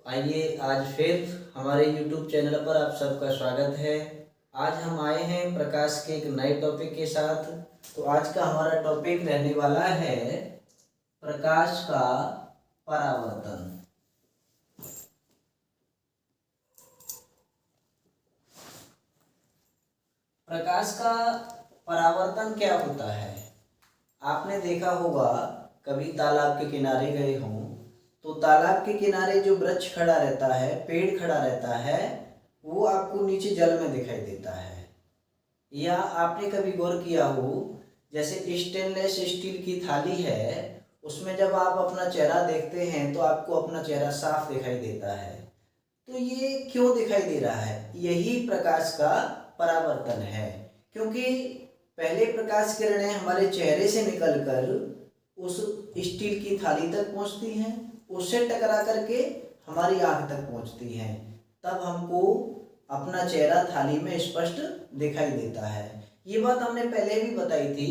आइए आज फिर हमारे YouTube चैनल पर आप सबका स्वागत है। आज हम आए हैं प्रकाश के एक नए टॉपिक के साथ। तो आज का हमारा टॉपिक रहने वाला है प्रकाश का परावर्तन। प्रकाश का परावर्तन क्या होता है? आपने देखा होगा, कभी तालाब के किनारे गए हों तो तालाब के किनारे जो वृक्ष खड़ा रहता है, पेड़ खड़ा रहता है, वो आपको नीचे जल में दिखाई देता है। या आपने कभी गौर किया हो, जैसे स्टेनलेस स्टील की थाली है, उसमें जब आप अपना चेहरा देखते हैं तो आपको अपना चेहरा साफ दिखाई देता है। तो ये क्यों दिखाई दे रहा है? यही प्रकाश का परावर्तन है। क्योंकि पहले प्रकाश किरणें हमारे चेहरे से निकलकर उस स्टील की थाली तक पहुंचती हैं, उससे टकरा करके हमारी आंख तक पहुंचती हैं, तब हमको अपना चेहरा थाली में स्पष्ट दिखाई देता है। ये बात हमने पहले भी बताई थी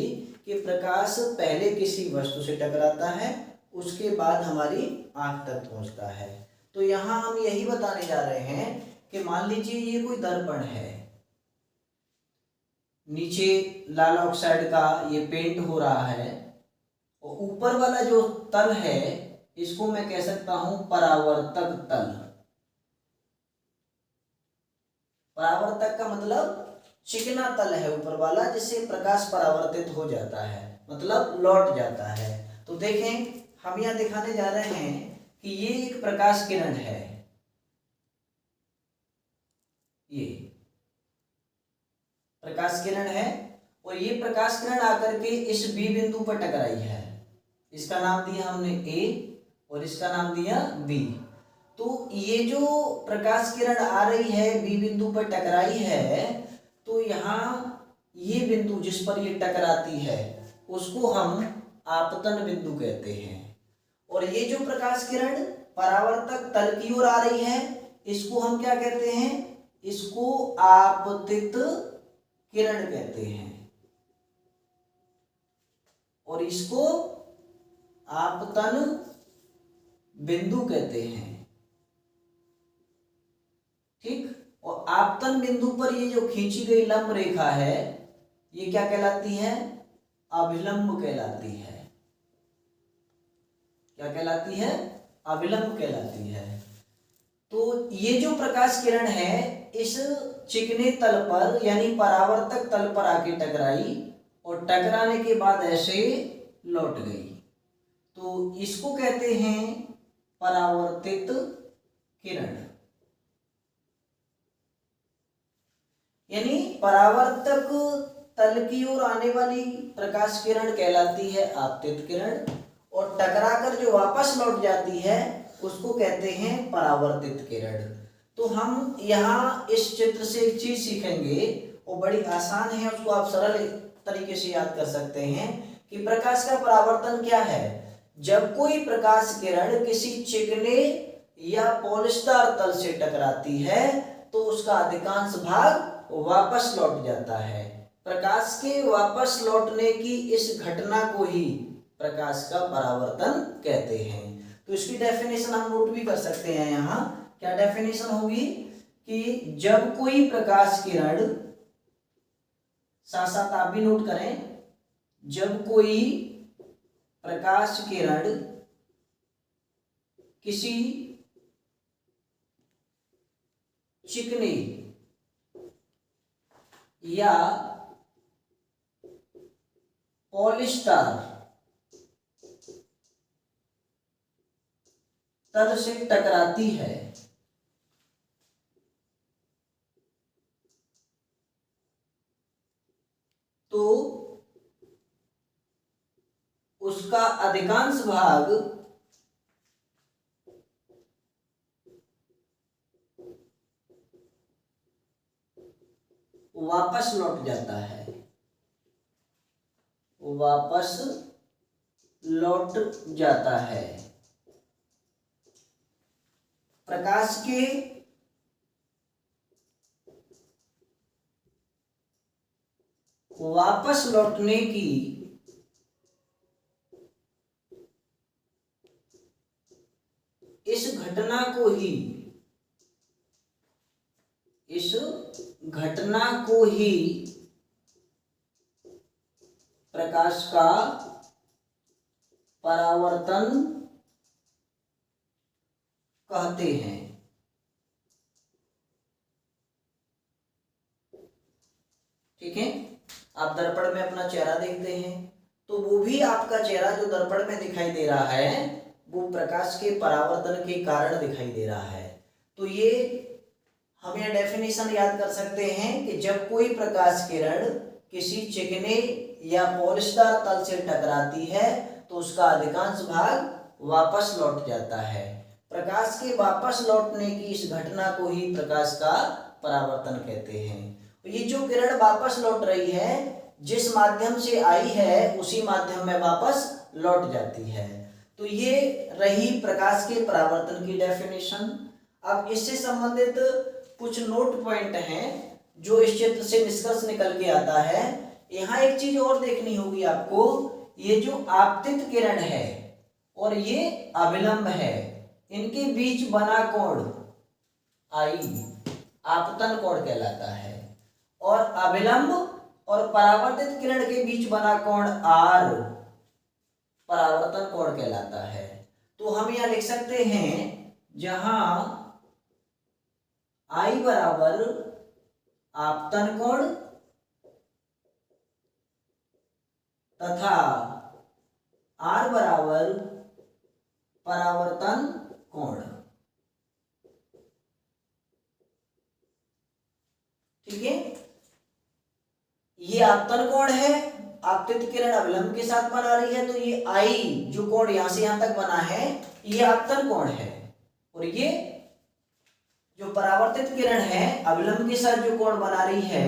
कि प्रकाश पहले किसी वस्तु से टकराता है, उसके बाद हमारी आंख तक पहुंचता है। तो यहाँ हम यही बताने जा रहे हैं कि मान लीजिए ये कोई दर्पण है, नीचे लाल ऑक्साइड का ये पेंट हो रहा है, और ऊपर वाला जो तल है इसको मैं कह सकता हूं परावर्तक तल। परावर्तक का मतलब चिकना तल है ऊपर वाला, जिससे प्रकाश परावर्तित हो जाता है, मतलब लौट जाता है। तो देखें, हम यहां दिखाने जा रहे हैं कि ये एक प्रकाश किरण है, ये प्रकाश किरण है, और ये प्रकाश किरण आकर के इस बी बिंदु पर टकराई है। इसका नाम दिया हमने ए और इसका नाम दिया बी। तो ये जो प्रकाश किरण आ रही है बी बिंदु पर टकराई है, तो यहाँ ये बिंदु जिस पर ये टकराती है उसको हम आपतन बिंदु कहते हैं। और ये जो प्रकाश किरण परावर्तक तल की ओर आ रही है, इसको हम क्या कहते हैं? इसको आपतित किरण कहते हैं, और इसको आपतन बिंदु कहते हैं। ठीक। और आपतन बिंदु पर ये जो खींची गई लंब रेखा है, ये क्या कहलाती है? अभिलंब कहलाती है। क्या कहलाती है? अभिलंब कहलाती है। तो ये जो प्रकाश किरण है इस चिकने तल पर यानी परावर्तक तल पर आके टकराई, और टकराने के बाद ऐसे लौट गई, तो इसको कहते हैं परावर्तित किरण। यानी परावर्तक तल की ओर आने वाली प्रकाश किरण कहलाती है आपतित किरण, और टकराकर जो वापस लौट जाती है उसको कहते हैं परावर्तित किरण। तो हम यहाँ इस चित्र से एक चीज सीखेंगे, वो बड़ी आसान है, उसको आप सरल तरीके से याद कर सकते हैं कि प्रकाश का परावर्तन क्या है। जब कोई प्रकाश किरण किसी चिकने या पॉलिशदार तल से टकराती है तो उसका अधिकांश भाग वापस लौट जाता है। प्रकाश के वापस लौटने की इस घटना को ही प्रकाश का परावर्तन कहते हैं। तो इसकी डेफिनेशन हम नोट भी कर सकते हैं यहाँ। क्या डेफिनेशन होगी कि जब कोई प्रकाश किरण, साथ साथ आप भी नोट करें, जब कोई प्रकाश किरण किसी चिकने या पॉलिशदार तल से टकराती है तो उसका अधिकांश भाग वापस लौट जाता है, वापस लौट जाता है। प्रकाश के वापस लौटने की इस घटना को ही प्रकाश का परावर्तन कहते हैं। ठीक है, आप दर्पण में अपना चेहरा देखते हैं तो वो भी आपका चेहरा जो दर्पण में दिखाई दे रहा है वो प्रकाश के परावर्तन के कारण दिखाई दे रहा है। तो ये हम यह डेफिनेशन याद कर सकते हैं कि जब कोई प्रकाश किरण किसी चिकने या पॉलिशदार तल से टकराती है तो उसका अधिकांश भाग वापस लौट जाता है। प्रकाश के वापस लौटने की इस घटना को ही प्रकाश का परावर्तन कहते हैं। ये जो किरण वापस लौट रही है जिस माध्यम से आई है उसी माध्यम में वापस लौट जाती है। तो ये रही प्रकाश के परावर्तन की डेफिनेशन। अब इससे संबंधित कुछ नोट पॉइंट हैं जो इस चित्र से निष्कर्ष निकल के आता है। यहाँ एक चीज और देखनी होगी आपको, ये जो आपतित किरण है और ये अभिलंब है, इनके बीच बना कोण आई आपतन कोण कहलाता है और अभिलंब और परावर्तित किरण के बीच बना कोण आर परावर्तन कोण कहलाता है। तो हम यहां लिख सकते हैं जहां I बराबर आपतन कोण तथा R बराबर परावर्तन कोण। ठीक है, ये आपतन कोण है, आपतित किरण अभिलंब के साथ बना रही है तो ये आई जो कोण यहां से यहां तक बना है ये आपतन कोण है और ये जो परावर्तित किरण है अभिलंब के साथ जो कोण बना रही है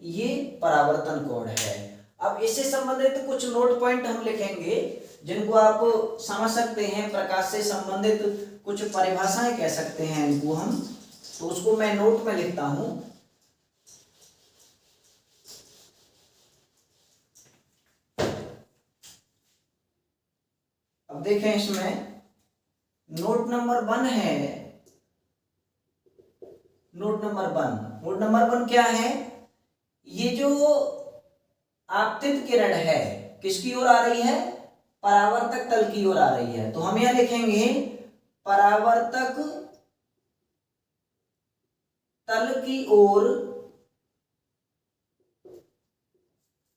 ये परावर्तन कोण है। अब इससे संबंधित कुछ नोट पॉइंट हम लिखेंगे जिनको आप समझ सकते हैं, प्रकाश से संबंधित कुछ परिभाषाएं कह सकते हैं इनको हम, तो उसको मैं नोट में लिखता हूं। अब देखें इसमें नोट नंबर 1 है। नोट नंबर वन क्या है, ये जो आपतित किरण है किसकी ओर आ रही है, परावर्तक तल की ओर आ रही है। तो हम यहां लिखेंगे परावर्तक तल की ओर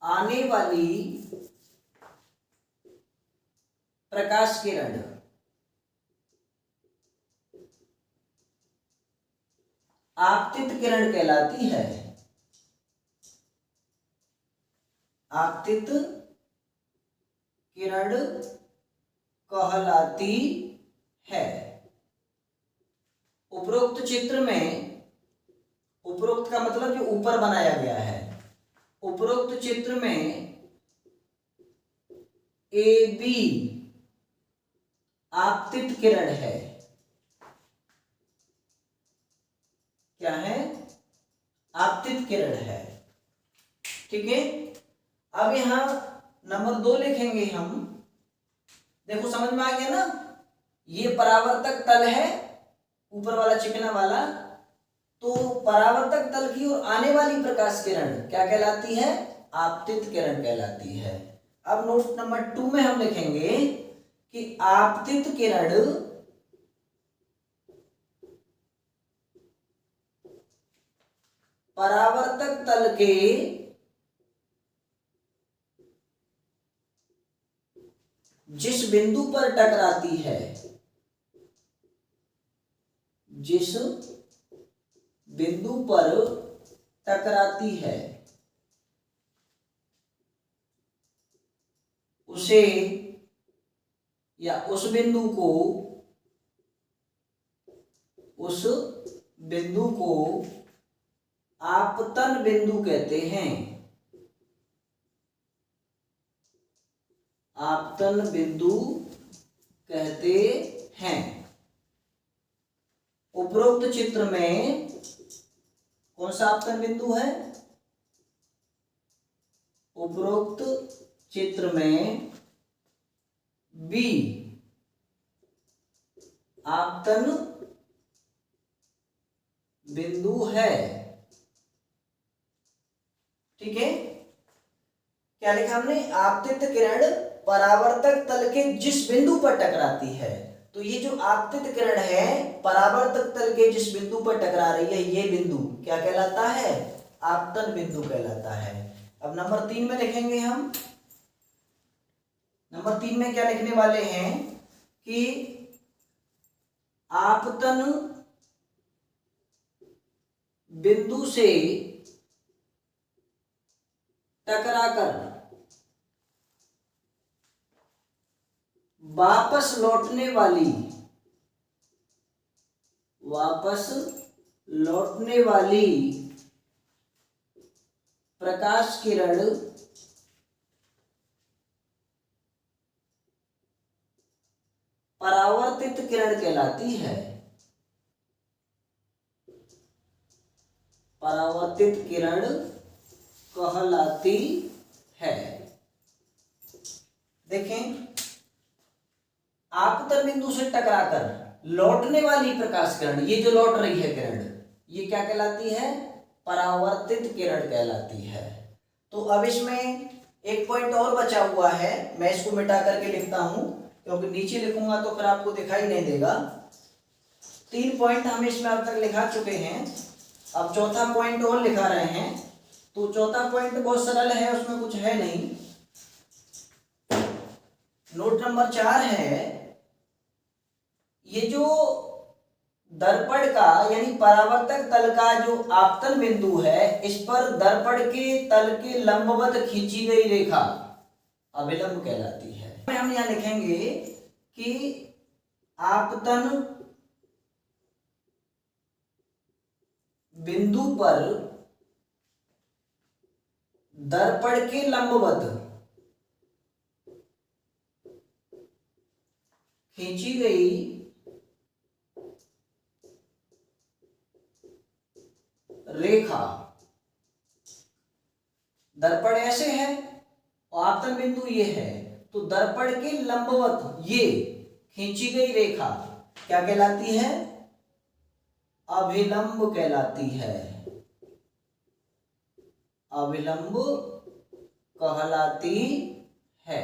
आने वाली प्रकाश किरण आपतित किरण कहलाती है। आपतित किरण कहलाती है। उपरोक्त चित्र में, उपरोक्त का मतलब जो ऊपर बनाया गया है, उपरोक्त चित्र में ए बी आपतित किरण है। क्या है, आपतित किरण है। ठीक है, अब यहां नंबर 2 लिखेंगे हम। देखो समझ में आ गया ना, ये परावर्तक तल है ऊपर वाला चिकना वाला, तो परावर्तक तल की ओर आने वाली प्रकाश किरण क्या कहलाती है, आपतित किरण कहलाती है। अब नोट नंबर 2 में हम लिखेंगे कि आपतित किरण परावर्तक तल के जिस बिंदु पर टकराती है, जिस बिंदु पर टकराती है उसे या उस बिंदु को आपतन बिंदु कहते हैं। आपतन बिंदु कहते हैं। उपरोक्त चित्र में कौन सा आपतन बिंदु है, उपरोक्त चित्र में बी आपतन बिंदु है। ठीक है, क्या लिखा हमने? आपतित किरण परावर्तक तल के जिस बिंदु पर टकराती है, तो ये जो आपतित किरण है परावर्तक तल के जिस बिंदु पर टकरा रही है, ये बिंदु क्या कहलाता है? आपतन बिंदु कहलाता है। अब नंबर 3 में लिखेंगे हम। नंबर 3 में क्या लिखने वाले हैं कि आपतन बिंदु से टकराकर वापस लौटने वाली प्रकाश किरण परावर्तित किरण कहलाती है। परावर्तित किरण कहलाती है। देखें, आपतन बिंदु से टकराकर लौटने वाली प्रकाश किरण, ये जो लौट रही है किरण, ये क्या कहलाती है? परावर्तित किरण कहलाती है। तो अब इसमें एक पॉइंट और बचा हुआ है, मैं इसको मिटा करके लिखता हूं, क्योंकि नीचे लिखूंगा तो फिर आपको दिखाई नहीं देगा। 3 पॉइंट हम इसमें अब तक लिखा चुके हैं, अब चौथा पॉइंट और लिखा रहे हैं। तो चौथा पॉइंट बहुत सरल है, उसमें कुछ है नहीं। नोट नंबर 4 है, ये जो दर्पण का यानी परावर्तक तल का जो आपतन बिंदु है, इस पर दर्पण के तल के लंबवत खींची गई रेखा अभिलंब कहलाती है। हम यहां लिखेंगे कि आपतन बिंदु पर दर्पण के लंबवत खींची गई रेखा, दर्पण ऐसे है और आपतन बिंदु ये है, तो दर्पण के लंबवत ये खींची गई रेखा क्या कहलाती है? अभिलंब कहलाती है। अभिलंब कहलाती है।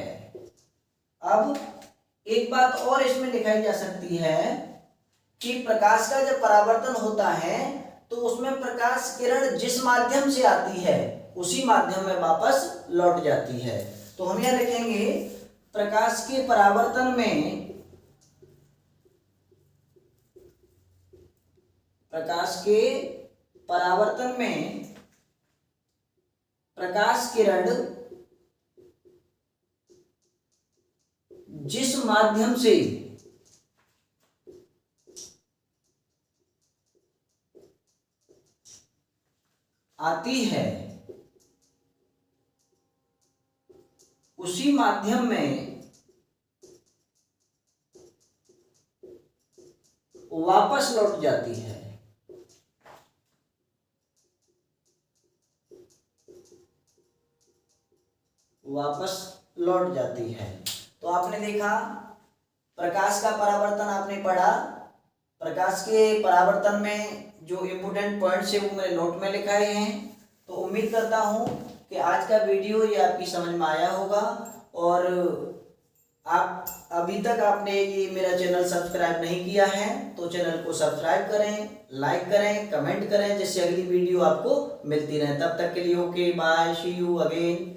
अब एक बात और इसमें दिखाई जा सकती है कि प्रकाश का जब परावर्तन होता है तो उसमें प्रकाश किरण जिस माध्यम से आती है उसी माध्यम में वापस लौट जाती है। तो हम यह लिखेंगे प्रकाश के परावर्तन में प्रकाश किरण जिस माध्यम से आती है उसी माध्यम में वापस लौट जाती है। वापस लौट जाती है। तो आपने देखा प्रकाश का परावर्तन आपने पढ़ा। प्रकाश के परावर्तन में जो इम्पोर्टेंट पॉइंट्स है वो मैंने नोट में लिखाए हैं। तो उम्मीद करता हूँ कि आज का वीडियो ये आपकी समझ में आया होगा और आप अभी तक आपने ये मेरा चैनल सब्सक्राइब नहीं किया है तो चैनल को सब्सक्राइब करें, लाइक करें, कमेंट करें, जिससे अगली वीडियो आपको मिलती रहे। तब तक के लिए okay, bye, see you again.